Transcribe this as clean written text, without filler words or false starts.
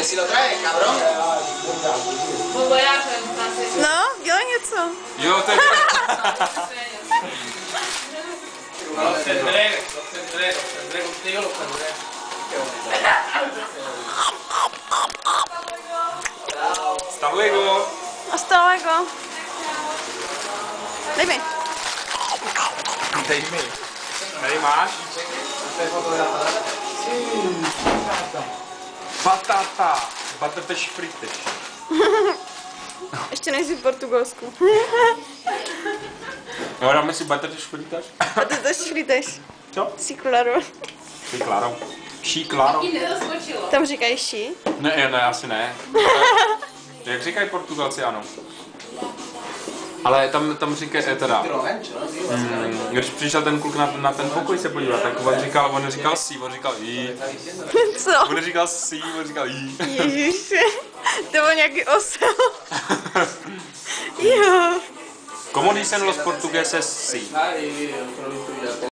Dale, si lo traes, cabrón. No, dělej něco. Jo, to je... Los tendré contigo, los tendré. Hasta luego. Hasta luego. Dej mi. Dej mi. Tady máš. Batata. Batateš frites. Ještě nejsi v Portugalsku. Jo, dáme si batateš frites. Patatas fritas. Co? Sí, claro. Sí, claro. Sí, claro. Tam říkají ší. Ne, asi ne. Jak říkají Portugalci, ano. Ale tam říkají, teda, když přišel ten kluk na ten pokoj se podívat, tak on říkal sí, on říkal jí. Co? On říkal sí, on říkal jí. Ježiši, to byl nějaký osel. Jo. ¿Cómo dicen los portugueses sí?